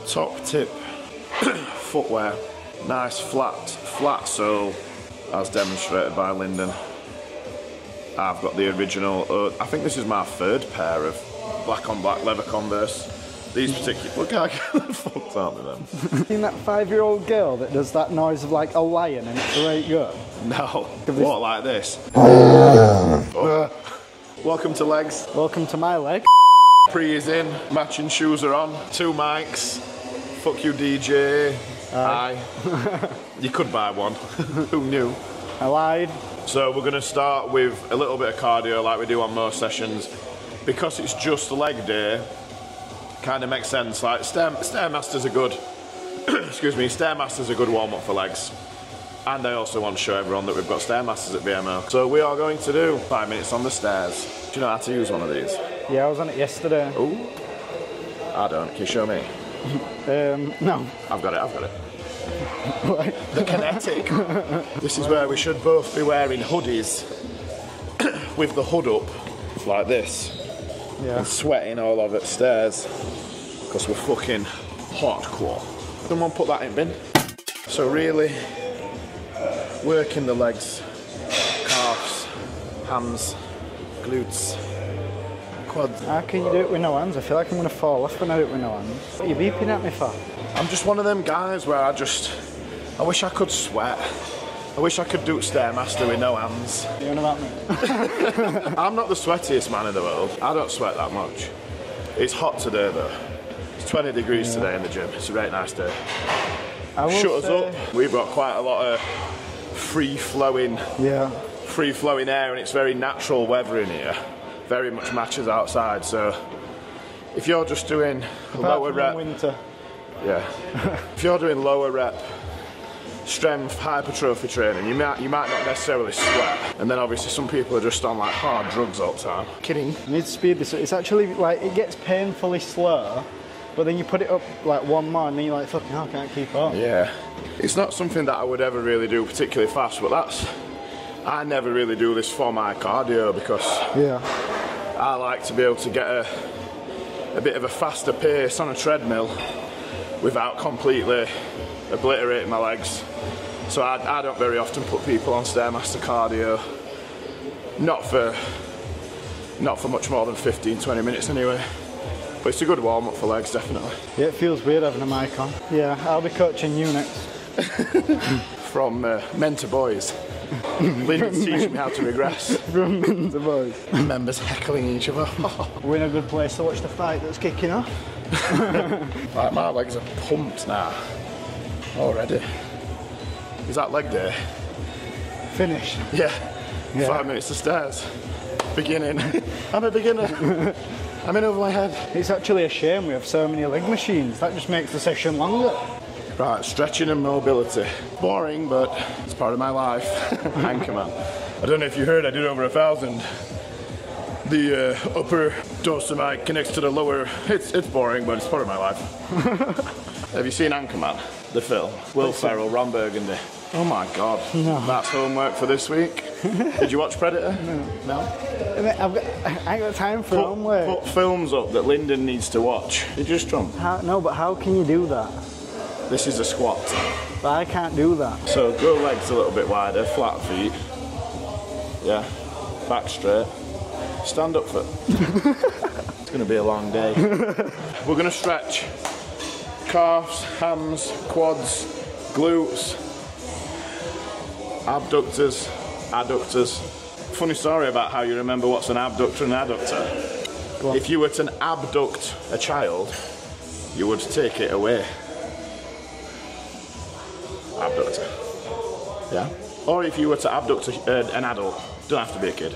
Top tip footwear. Nice flat sole as demonstrated by Lynden. I've got the original, I think this is my third pair of black on black leather Converse. These particular, look how the fuck aren't they them? Seen that 5-year-old girl that does that noise of like a lion and it's right good? No, what, like this? Oh. Welcome to Legs. Welcome to my leg. Pre is in, matching shoes are on, 2 mics. Fuck you DJ. Aye. You could buy one. Who knew? I lied. So we're going to start with a little bit of cardio like we do on most sessions. Because it's just leg day, kind of makes sense. Like Stairmaster's a good, excuse me, Stairmaster's a good warm-up for legs. And I also want to show everyone that we've got Stairmasters at BMO. So we are going to do 5 minutes on the stairs. Do you know how to use one of these? Yeah, I was on it yesterday. Ooh. I don't. Can you show me? No. I've got it. The kinetic. This is where we should both be wearing hoodies with the hood up like this. Yeah. And sweating all over the stairs because we're fucking hardcore. Someone put that in bin. So really working the legs, calves, hams, glutes, quads. How can you do it with no hands? I feel like I'm going to fall off when I do it with no hands. What are you beeping at me for? I'm just one of them guys where I wish I could sweat. I wish I could do Stairmaster with no hands. You know about me? I'm not the sweatiest man in the world. I don't sweat that much. It's hot today though. It's 20 degrees today in the gym. It's a very nice day. Shut us up. We've got quite a lot of free-flowing air and it's very natural weather in here. Very much matches outside, so if you're just doing lower rep, winter. Yeah. If you're doing lower rep, strength, hypertrophy training, you might not necessarily sweat. And then obviously some people are just on like hard drugs all the time. Kidding. You need to speed this up. It's actually like, it gets painfully slow, but then you put it up like one more and then you're like, fucking hell, I can't keep up. Yeah. It's not something that I would ever really do particularly fast, but I never really do this for my cardio because I like to be able to get a bit of a faster pace on a treadmill without completely obliterating my legs. So I don't very often put people on Stairmaster cardio. Not for much more than 15-20 minutes anyway. But it's a good warm-up for legs, definitely. Yeah, it feels weird having a mic on. Yeah, I'll be coaching you next. From men to boys. Lynn's teaching me how to regress. From men to boys. Members heckling each other. We're in a good place to watch the fight that's kicking off. Like my legs are pumped now. Already. Is that leg day? Finish. Yeah. 5 minutes to stairs. Beginning. I'm a beginner. I'm in over my head. It's actually a shame we have so many leg machines. That just makes the session longer. Right, stretching and mobility. Boring, but it's part of my life. Anchorman. I don't know if you heard, I did over 1,000. The upper dorsal connects to the lower. It's boring, but it's part of my life. Have you seen Anchorman, the film? Will Ferrell, Ron Burgundy. Oh my God. No. That's homework for this week. Did you watch Predator? No. I ain't got time for homework. Put films up that Lynden needs to watch. You just jump. No, but how can you do that? This is a squat. But I can't do that. So go legs a little bit wider, flat feet. Yeah. Back straight. Stand up foot. It's going to be a long day. We're going to stretch calves, hams, quads, glutes, abductors, adductors. Funny story about how you remember what's an abductor and adductor. If you were to abduct a child, you would take it away. Abductor. Yeah? Or if you were to abduct an adult, don't have to be a kid.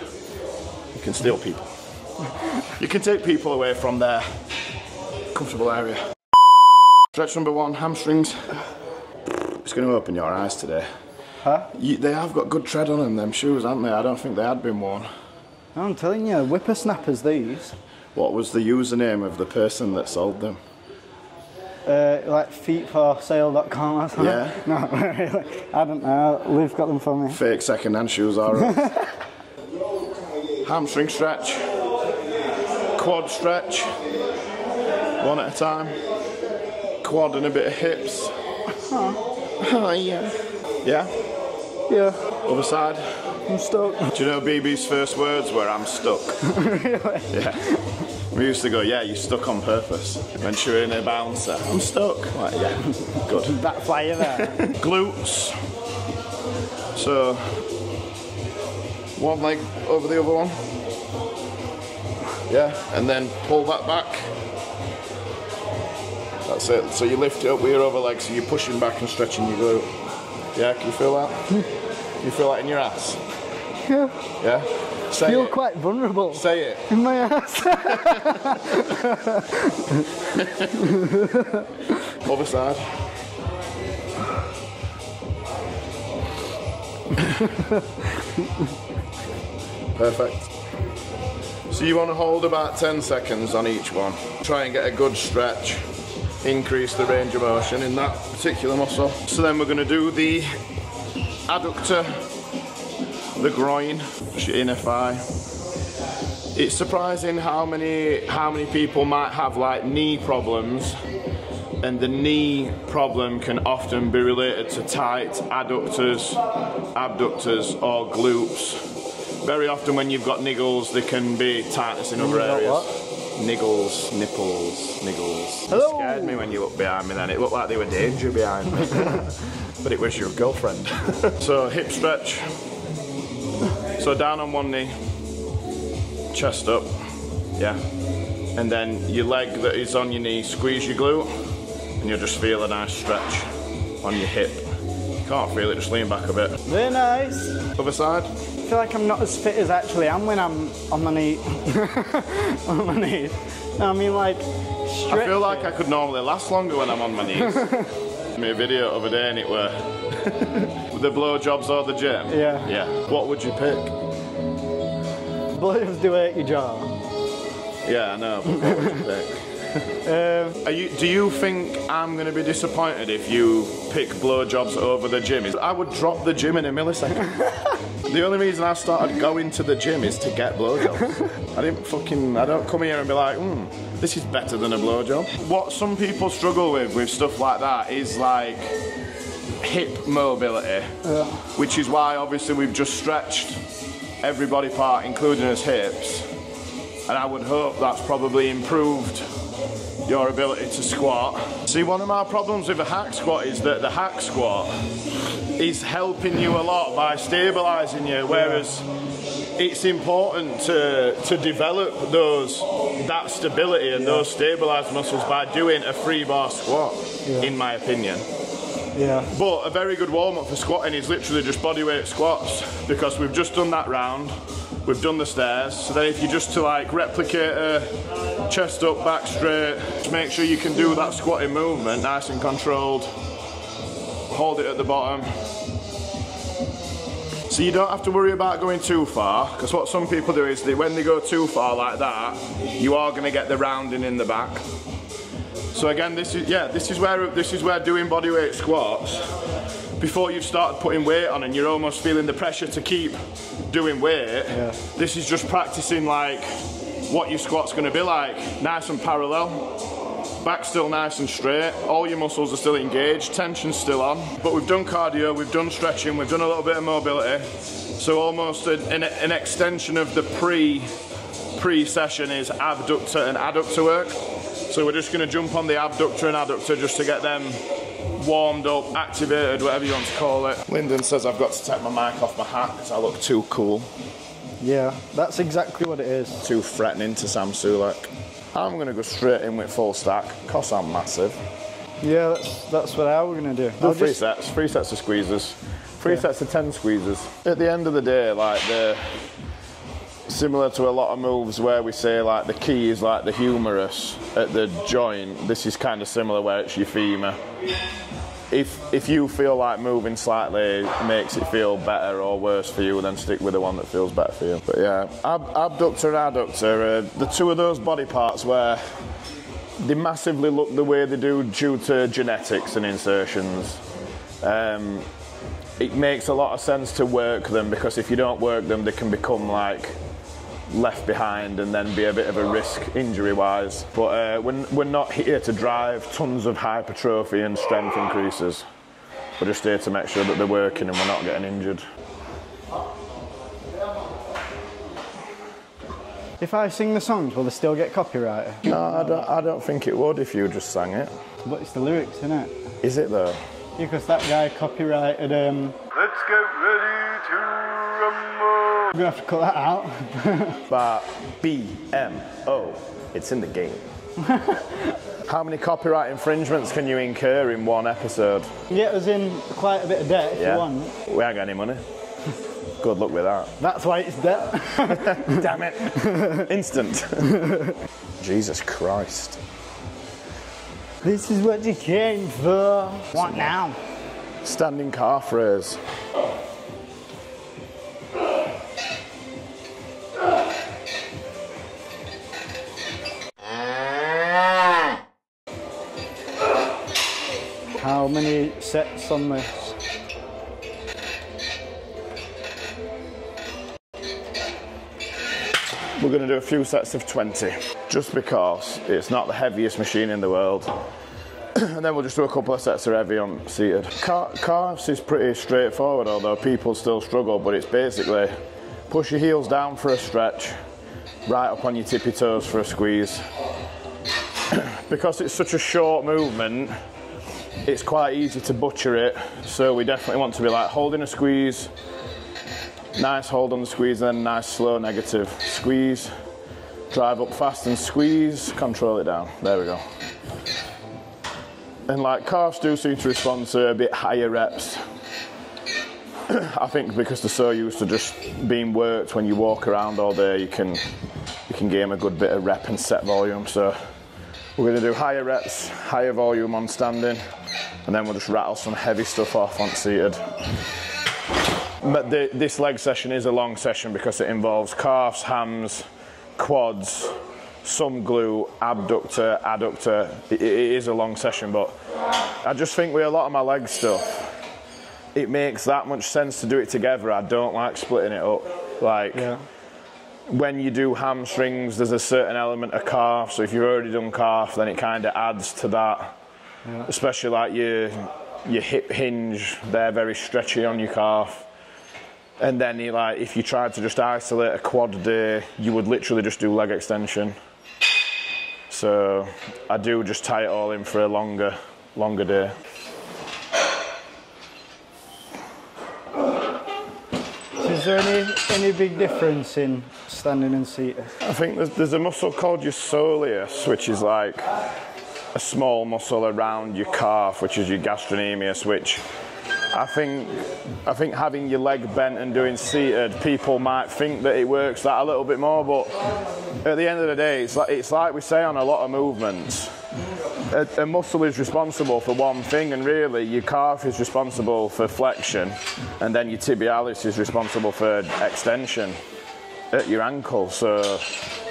You can steal people. You can take people away from their comfortable area. Stretch number 1, hamstrings. It's going to open your eyes today. Huh? They have got good tread on them shoes, haven't they? I don't think they had been worn. I'm telling you, whippersnappers these. What was the username of the person that sold them? Like feetforsale.com or something? Yeah. No, really. I don't know. Liv got them for me. Fake second-hand shoes are right. Hamstring stretch. Quad stretch. One at a time. quad and a bit of hips. Oh, yeah. Yeah? Yeah. Other side. I'm stuck. Do you know BB's first words were, I'm stuck? Really? Yeah. We used to go, yeah, you're stuck on purpose. When she was in a bouncer, I'm stuck. Like, yeah, good. That fire there. Glutes. So, one leg over the other one. Yeah, and then pull that back. That's it. So you lift it up with your other leg, so you're pushing back and stretching your glute. Yeah, can you feel that? Can you feel that in your ass? Yeah. Yeah? Say I feel it. quite vulnerable. Say it. In my ass. Other side. Perfect. So you want to hold about 10 seconds on each one. Try and get a good stretch. Increase the range of motion in that particular muscle. So then we're going to do the adductor, the groin, your inner thigh. It's surprising how many people might have like knee problems, and the knee problem can often be related to tight adductors, abductors, or glutes. Very often when you've got niggles, there can be tightness in other areas. What? Niggles, nipples, niggles. Hello. It scared me when you looked behind me then. It looked like there were danger behind me. But it was your girlfriend. So hip stretch. So down on one knee. Chest up. Yeah. And then your leg that is on your knee, squeeze your glute. And you'll just feel a nice stretch on your hip. You can't feel it, just lean back a bit. Very nice. Other side. I feel like I'm not as fit as I actually am when I'm on my knee. On my knees. No, I mean like stretch. I feel like I could normally last longer when I'm on my knees. I made a video the other day and it were the blowjobs or the gym. Yeah. Yeah. What would you pick? Blowjobs do hurt your jaw. Yeah, I know, but what would you pick? Do you think I'm going to be disappointed if you pick blowjobs over the gym? I would drop the gym in a millisecond. The only reason I started going to the gym is to get blowjobs. I don't come here and be like, this is better than a blowjob. What some people struggle with stuff like that is like hip mobility, which is why obviously we've just stretched every body part, including his hips, and I would hope that's probably improved your ability to squat. See, one of my problems with a hack squat is that the hack squat is helping you a lot by stabilising you, whereas it's important to develop that stability and those stabilised muscles by doing a free bar squat, in my opinion. Yeah. But a very good warm-up for squatting is literally just bodyweight squats, because we've just done that round, we've done the stairs, so then if you just to like replicate a chest up, back straight, just make sure you can do that squatting movement nice and controlled, hold it at the bottom. So you don't have to worry about going too far, because what some people do is when they go too far like that, you are going to get the rounding in the back. So again, this is where doing bodyweight squats, before you've started putting weight on and you're almost feeling the pressure to keep doing weight, this is just practicing like what your squat's going to be like, nice and parallel, back still nice and straight, all your muscles are still engaged, tension's still on. But we've done cardio, we've done stretching, we've done a little bit of mobility, so almost an extension of the pre-session is abductor and adductor work. So we're just going to jump on the abductor and adductor just to get them warmed up, activated, whatever you want to call it. Lyndon says I've got to take my mic off my hat because I look too cool. Yeah, that's exactly what it is. Too threatening to Sam Sulek. I'm going to go straight in with full stack, because I'm massive. Yeah, that's what I was going to do. Do three sets of squeezes. Three sets of 10 squeezes. At the end of the day, like similar to a lot of moves where we say like the key is like the humerus at the joint, this is kind of similar where it's your femur. If you feel like moving slightly makes it feel better or worse for you, then stick with the one that feels better for you. But yeah, abductor and adductor are the two of those body parts where they massively look the way they do due to genetics and insertions. It makes a lot of sense to work them, because if you don't work them, they can become like left behind and then be a bit of a risk injury-wise. But we're not here to drive tons of hypertrophy and strength increases. We're just here to make sure that they're working and we're not getting injured. If I sing the songs, will they still get copyrighted? No, I don't think it would if you just sang it. But it's the lyrics, isn't it? Is it though? Yeah, because that guy copyrighted Let's get ready to rumble. I'm gonna have to cut that out. But BMO, it's in the game. How many copyright infringements can you incur in one episode? Get us in quite a bit of debt if you want. We ain't got any money. Good luck with that. That's why it's debt. Damn it. Instant. Jesus Christ. This is what you came for. What now? Standing calf raise. How many sets on this? We're going to do a few sets of 20, just because it's not the heaviest machine in the world. And then we'll just do a couple of sets of heavy on seated. Calves is pretty straightforward, although people still struggle, but it's basically push your heels down for a stretch, right up on your tippy toes for a squeeze. Because it's such a short movement, it's quite easy to butcher it, so we definitely want to be like holding a squeeze, nice hold on the squeeze, and then nice slow negative. Squeeze, drive up fast and squeeze, control it down. There we go. And like calves do seem to respond to a bit higher reps. I think because they're so used to just being worked when you walk around all day, you can gain a good bit of rep and set volume. So we're going to do higher reps, higher volume on standing, and then we'll just rattle some heavy stuff off on seated. But this leg session is a long session because it involves calves, hams, quads, some glute, abductor, adductor. It is a long session, but I just think with a lot of my leg stuff, it makes that much sense to do it together. I don't like splitting it up. Like, when you do hamstrings, there's a certain element of calf, so if you've already done calf, then it kind of adds to that. Yeah. Especially like your hip hinge, they're very stretchy on your calf. And then if you tried to just isolate a quad day, you would literally just do leg extension. So I do just tie it all in for a longer day. So is there any big difference in standing and seated? I think there's a muscle called your soleus, which is like a small muscle around your calf, which is your gastrocnemius, which I think having your leg bent and doing seated, people might think that it works that a little bit more, but at the end of the day, it's like we say on a lot of movements, a muscle is responsible for one thing, and really your calf is responsible for flexion, and then your tibialis is responsible for extension at your ankle, so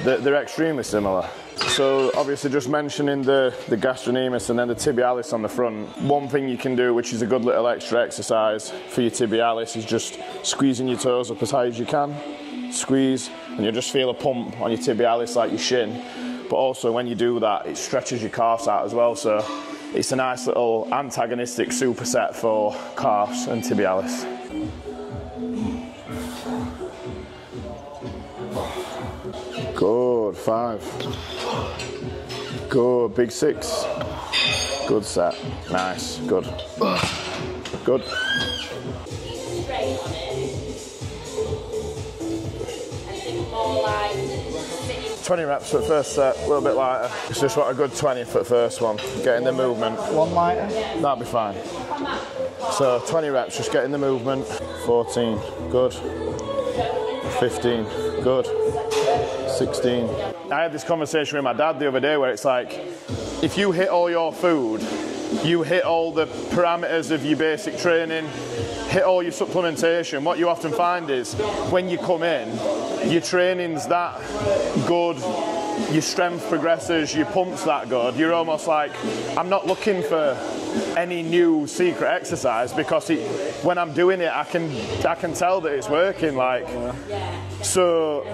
they're extremely similar. So obviously just mentioning the gastrocnemius and then the tibialis on the front, one thing you can do, which is a good little extra exercise for your tibialis, is just squeezing your toes up as high as you can. Squeeze, and you'll just feel a pump on your tibialis like your shin. But also when you do that, it stretches your calves out as well, so it's a nice little antagonistic superset for calves and tibialis. Good, 5. Good, big 6. Good set. Nice, good. Good. 20 reps for the first set, a little bit lighter. It's just what a good 20 for the first one. Getting the movement. One lighter? That'll be fine. So 20 reps, just getting the movement. 14, good. 15, good. 16. I had this conversation with my dad the other day where it's like, if you hit all your food, you hit all the parameters of your basic training, hit all your supplementation, what you often find is when you come in, your training's that good, your strength progresses, your pump's that good, you're almost like, I'm not looking for any new secret exercise, because when I'm doing it, I can tell that it's working. Like, so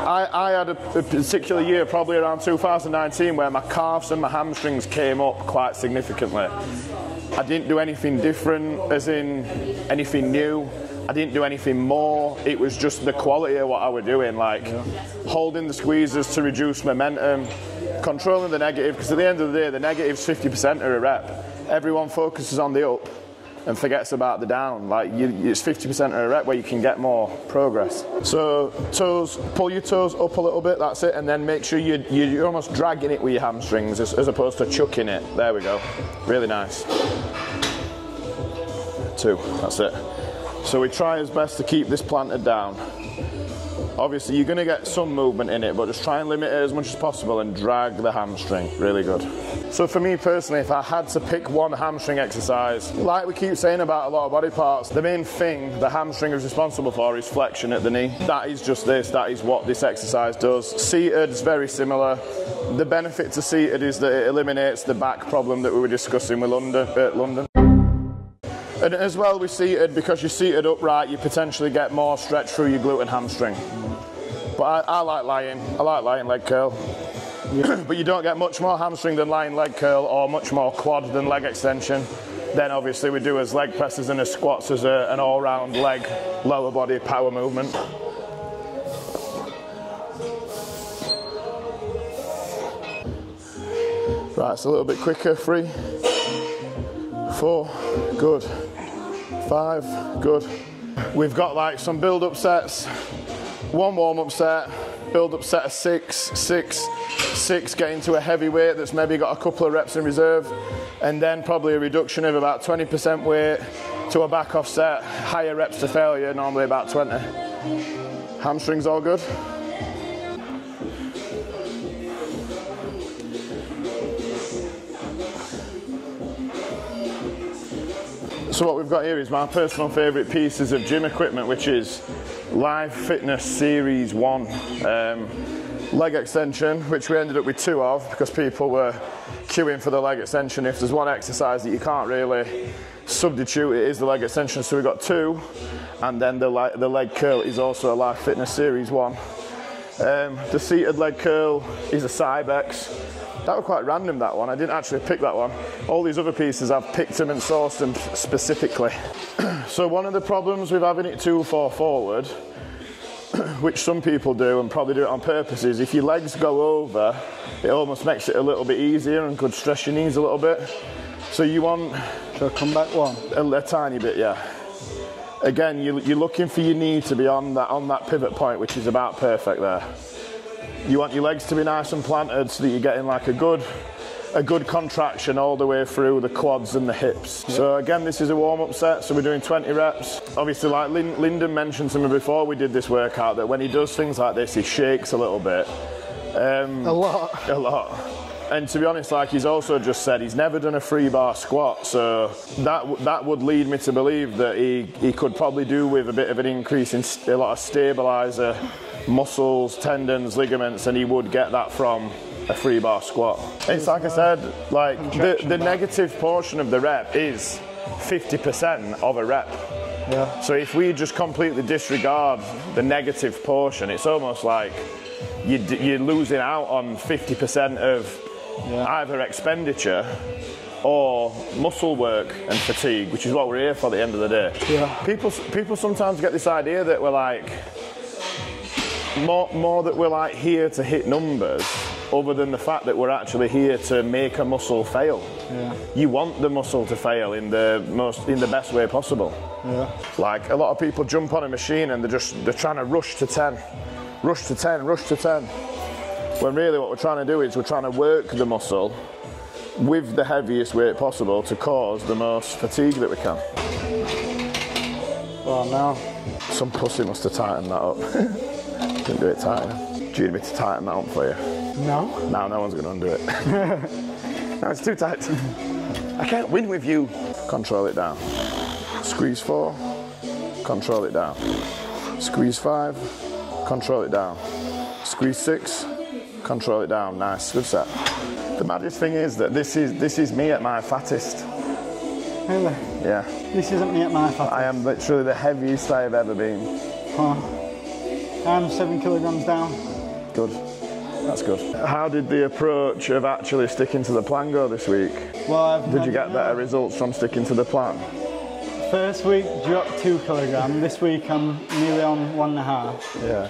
I had a particular year, probably around 2019, where my calves and my hamstrings came up quite significantly. I didn't do anything different, as in anything new. I didn't do anything more. It was just the quality of what I was doing, like holding the squeezes to reduce momentum, controlling the negative, because at the end of the day, the negative's 50% of a rep. Everyone focuses on the up and forgets about the down. Like, it's 50% of a rep where you can get more progress. So toes, pull your toes up a little bit, that's it, and then make sure you're almost dragging it with your hamstrings as opposed to chucking it. There we go. Really nice. 2, that's it. So we try as best to keep this planted down. Obviously you're going to get some movement in it, but just try and limit it as much as possible and drag the hamstring. Really good. So for me personally, if I had to pick one hamstring exercise, like we keep saying about a lot of body parts, the main thing the hamstring is responsible for is flexion at the knee. That is just this, that is what this exercise does. Seated is very similar. The benefit to seated is that it eliminates the back problem that we were discussing with London. And as well with seated, because you're seated upright, you potentially get more stretch through your glute and hamstring. But I like lying. I like lying leg curl. Yeah. But you don't get much more hamstring than lying leg curl, or much more quad than leg extension. Then obviously we do as leg presses and as squats as an all-round leg, lower body power movement. Right, it's a little bit quicker. 3, 4, good. 5, good. We've got like some build-up sets, 1 warm-up set, build-up set of 6, get into a heavy weight that's maybe got a couple of reps in reserve, and then probably a reduction of about 20% weight to a back-off set, higher reps to failure, normally about 20. Hamstrings all good? So what we've got here is my personal favourite pieces of gym equipment, which is Live Fitness Series 1 leg extension, which we ended up with 2 of because people were queuing for the leg extension. If there's one exercise that you can't really substitute, it is the leg extension. So we've got 2, and then the leg curl is also a Live Fitness Series 1. The seated leg curl is a Cybex. That was quite random, that one. I didn't actually pick that one. All these other pieces, I've picked them and sourced them specifically. So one of the problems with having it too far forward, which some people do and probably do it on purpose, is if your legs go over, it almost makes it a little bit easier and could stress your knees a little bit. So you want... Shall I come back one? A tiny bit, yeah. Again, you're looking for your knee to be on that pivot point, which is about perfect there. You want your legs to be nice and planted so that you're getting like a good contraction all the way through the quads and the hips. Yep. So again, this is a warm-up set, so we're doing 20 reps. Obviously, like Lyndon mentioned to me before we did this workout, that when he does things like this, he shakes a little bit. A lot. And to be honest, like he's also just said, he's never done a 3-bar squat, so that would lead me to believe that he could probably do with a bit of an increase in a lot of stabilizer, muscles, tendons, ligaments, and he would get that from a 3-bar squat. It's like I said, like the negative portion of the rep is 50% of a rep. Yeah. So if we just completely disregard the negative portion, it's almost like you're losing out on 50% of either expenditure or muscle work and fatigue, which is what we're here for at the end of the day. Yeah. People sometimes get this idea that we're like more that we're like here to hit numbers, other than the fact that we're actually here to make a muscle fail. Yeah. You want the muscle to fail in the best way possible. Yeah. Like a lot of people jump on a machine and they're trying to rush to 10. Rush to 10, rush to 10. When really what we're trying to do is we're trying to work the muscle with the heaviest weight possible to cause the most fatigue that we can. Oh no. Some pussy must have tightened that up. Didn't do it tight enough. Do you need me to tighten that up for you? No. No, no one's going to undo it. No, it's too tight. I can't win with you. Control it down. Squeeze 4. Control it down. Squeeze 5. Control it down. Squeeze 6. Control it down. Nice, good set. The maddest thing is that this is me at my fattest. Really? Yeah. This isn't me at my fattest. I am literally the heaviest I have ever been. Huh. I'm 7 kilograms down. Good. That's good. How did the approach of actually sticking to the plan go this week? Well, did you get better results from sticking to the plan? First week dropped 2 kilograms. This week I'm nearly on 1.5. Yeah.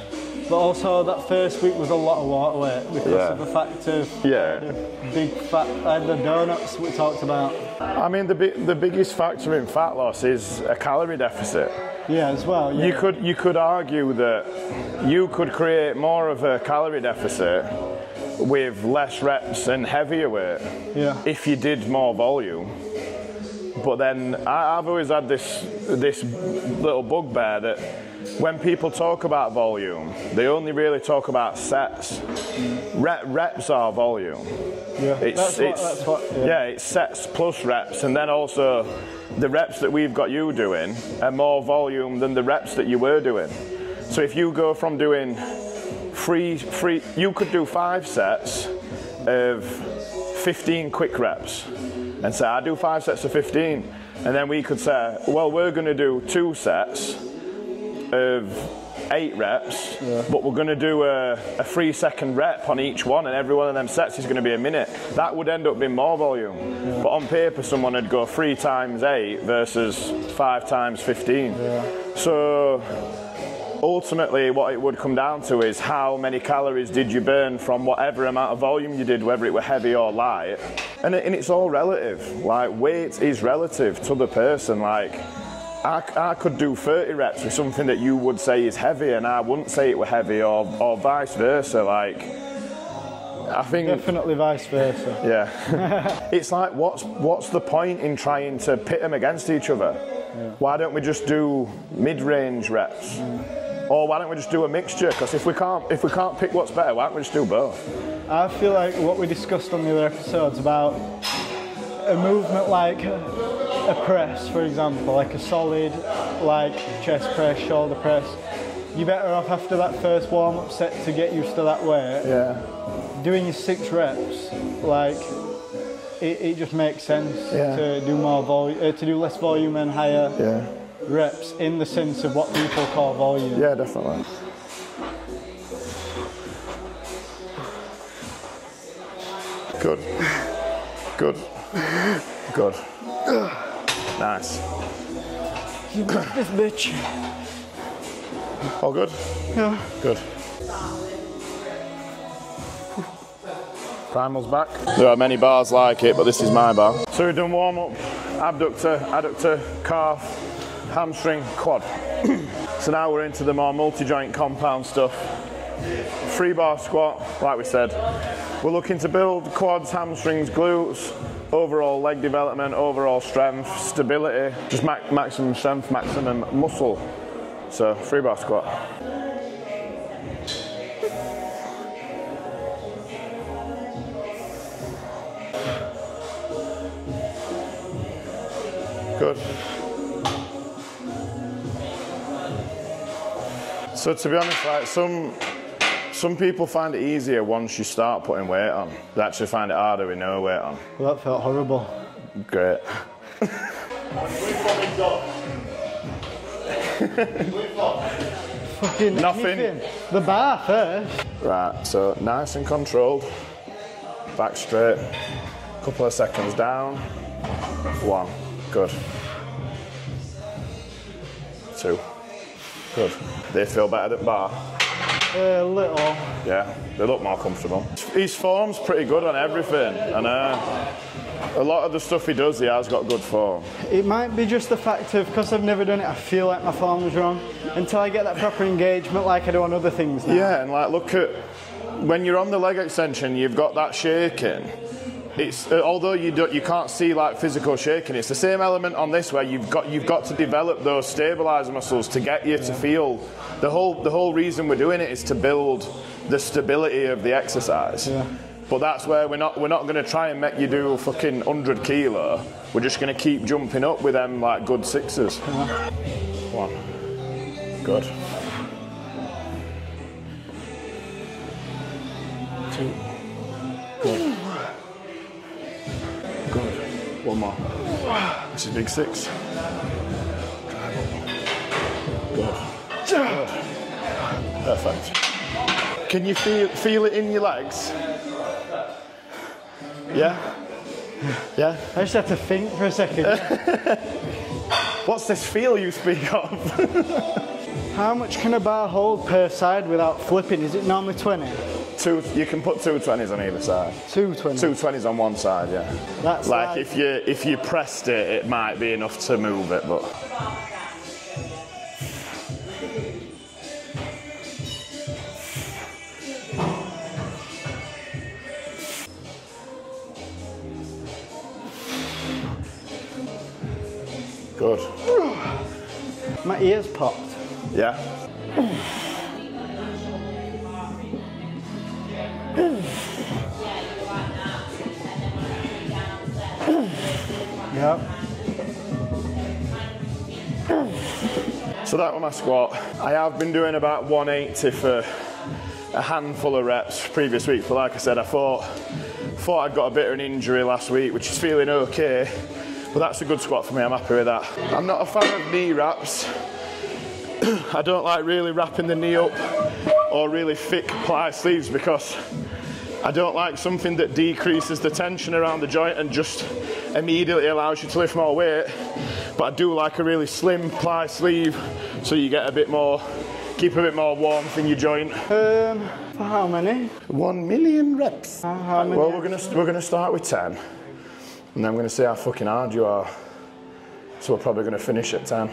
But also that first week was a lot of water weight because of the fact of the big fat, the donuts we talked about. I mean, the biggest factor in fat loss is a calorie deficit. Yeah, as well. Yeah. You could argue that you could create more of a calorie deficit with less reps and heavier weight if you did more volume. But then I've always had this little bugbear that when people talk about volume, they only really talk about sets. Reps are volume. Yeah, it's sets plus reps, and then also the reps that we've got you doing are more volume than the reps that you were doing. So if you go from doing you could do 5 sets of 15 quick reps and say, I do 5 sets of 15. And then we could say, well, we're going to do 2 sets of 8 reps, but we're going to do a 3-second rep on each one, and every one of them sets is going to be a minute. That would end up being more volume. But on paper, someone would go 3 times 8 versus 5 times 15. So ultimately, what it would come down to is how many calories did you burn from whatever amount of volume you did, whether it were heavy or light. And it's all relative. Like, weight is relative to the person. Like, I could do 30 reps with something that you would say is heavy, and I wouldn't say it were heavy, or vice versa. Like, I think definitely vice versa. Yeah. It's like, what's the point in trying to pit them against each other? Why don't we just do mid-range reps? Or why don't we just do a mixture? Because if we can't pick what's better, why don't we just do both? I feel like what we discussed on the other episodes about a movement like a press, for example, like a solid, like chest press, shoulder press, you're better off after that first warm-up set to get used to that weight. Yeah. Doing your 6 reps, like it just makes sense to do more volume, to do less volume and higher reps in the sense of what people call volume. Yeah, definitely. Good. Good. Good. Nice. You got this bitch. All good? Yeah. Good. Primal's back. There are many bars like it, but this is my bar. So we've done warm up, abductor, adductor, calf, hamstring, quad. So now we're into the more multi-joint compound stuff. 3-bar squat, like we said. We're looking to build quads, hamstrings, glutes, overall leg development, overall strength, stability, just maximum strength, maximum muscle. So 3-bar squat. Good. So to be honest, like some people find it easier once you start putting weight on. They actually find it harder with no weight on. Well, that felt horrible. Great. Fucking nothing. Anything. The bar first. Right, so nice and controlled. Back straight. Couple of seconds down. 1. Good. 2. Good. They feel better at bar? A little. Yeah, they look more comfortable. His form's pretty good on everything, and a lot of the stuff he does, he has got good form. It might be just the fact of, because I've never done it, I feel like my form was wrong until I get that proper engagement like I do on other things now. Yeah, and like look at, when you're on the leg extension, you've got that shaking. It's although you can't see like physical shaking, it's the same element on this where you've got to develop those stabilizer muscles to get you to feel. The whole reason we're doing it is to build the stability of the exercise. Yeah. But that's where we're not going to try and make you do fucking 100 kilo. We're just going to keep jumping up with them like good 6s. Yeah. 1. Good. 2. Good. Good. One more. This is big 6. Good. Good. Perfect. Can you feel it in your legs? Yeah? Yeah? I just had to think for a second. What's this feel you speak of? How much can a bar hold per side without flipping? Is it normally 20? You can put 2 20s on either side. 2 20s? 2 20s on one side, yeah. That's like if you pressed it, it might be enough to move it, but... Good. My ears popped. Yeah? Yep. So that was my squat. I have been doing about 180 for a handful of reps previous week, but like I said, I thought I'd got a bit of an injury last week, which is feeling okay, but that's a good squat for me, I'm happy with that. I'm not a fan of knee wraps. I don't like really wrapping the knee up or really thick ply sleeves because I don't like something that decreases the tension around the joint and just immediately allows you to lift more weight. But I do like a really slim ply sleeve so you get a bit more, keep a bit more warmth in your joint. For how many? 1 million reps. How many? Well, we're gonna start with 10, and then I'm gonna see how fucking hard you are. So we're probably gonna finish at 10.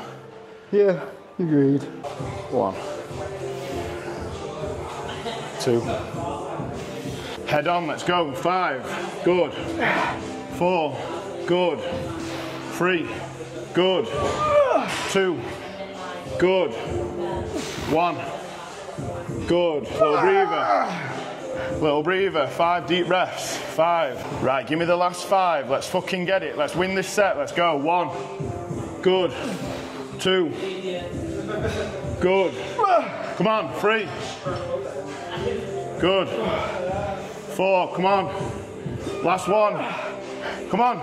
Yeah, agreed. 1, 2. Head on, let's go. 5, good. 4, good. 3, good. 2, good. 1, good. Little breather. 5 deep breaths. 5. Right, give me the last 5. Let's fucking get it. Let's win this set. Let's go. 1, good. 2, good. Come on. 3, good. 4, come on. Last 1. Come on.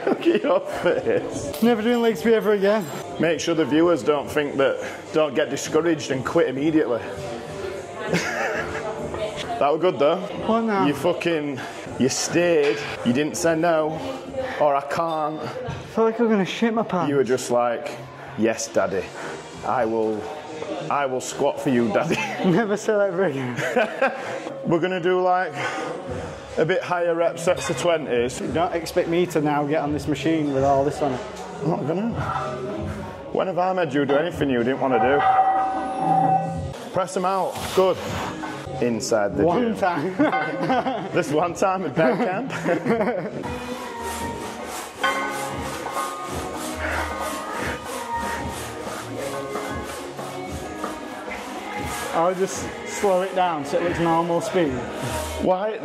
Look at your face. Never doing leg speed ever again. Make sure the viewers don't get discouraged and quit immediately. That was good though. What now? You stayed, you didn't say no, or I can't. I feel like I'm gonna shit my pants. You were just like, yes daddy, I will squat for you daddy. Never say that ever again. We're gonna do like a bit higher rep sets of 20s. You don't expect me to now get on this machine with all this on it. I'm not gonna. When have I made you do anything you didn't want to do? Press them out. Good. Inside the gym. One time. This one time at band camp. I'll just slow it down so it looks normal speed. Why?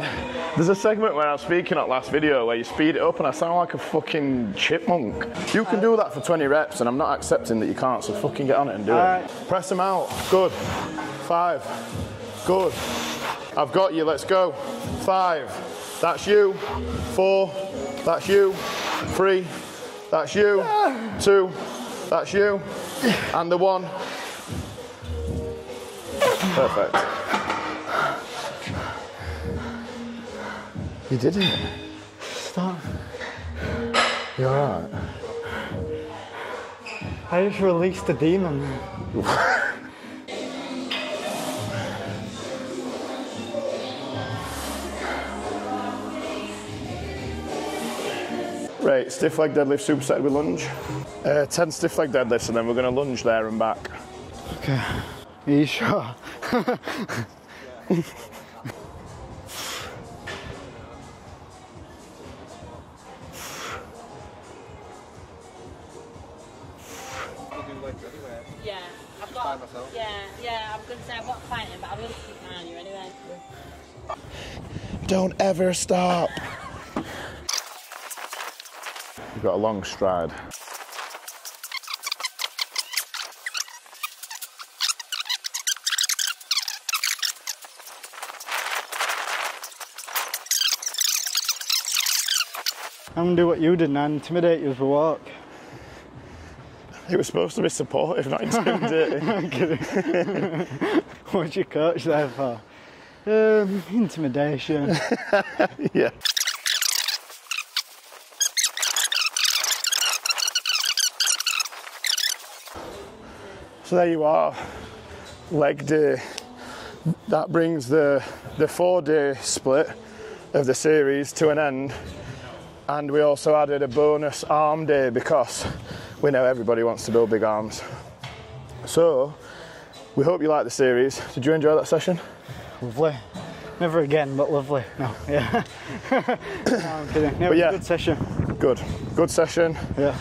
There's a segment where I was speaking at last video where you speed it up and I sound like a fucking chipmunk. You can do that for 20 reps and I'm not accepting that you can't, so fucking get on it and do it. Press them out. Good. 5. Good. I've got you. Let's go. 5. That's you. 4. That's you. 3. That's you. 2. That's you. And the 1. Perfect. You did it. Stop. You alright? I just released the demon. Right, stiff leg deadlift superset with lunge. 10 stiff leg deadlifts and then we're going to lunge there and back. Okay. Are you sure? Yeah, I've got. Yeah, I'm gonna say I've got fighting, but I'm gonna keep an eye on you anyway. Don't ever stop. You've got a long stride. I'm gonna do what you did now, intimidate you as we walk. It was supposed to be supportive, not intimidating. I'm kidding. What's your coach there for? Intimidation. Yeah. So there you are, leg day. That brings the 4-day split of the series to an end, and we also added a bonus arm day because we know everybody wants to build big arms. So we hope you like the series. Did you enjoy that session? Lovely. Never again, but lovely. No, yeah. No, I'm kidding. No, yeah, good session. Good session. Yeah.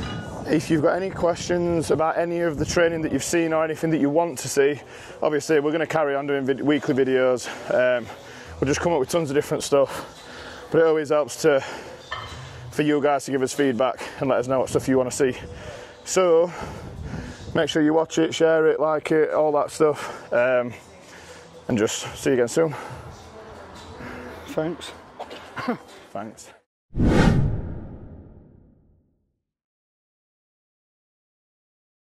If you've got any questions about any of the training that you've seen or anything that you want to see, obviously we're going to carry on doing weekly videos. We'll just come up with tons of different stuff, but it always helps for you guys to give us feedback and let us know what stuff you want to see. So make sure you watch it, share it, like it, all that stuff, and just see you again soon. Thanks. Thanks.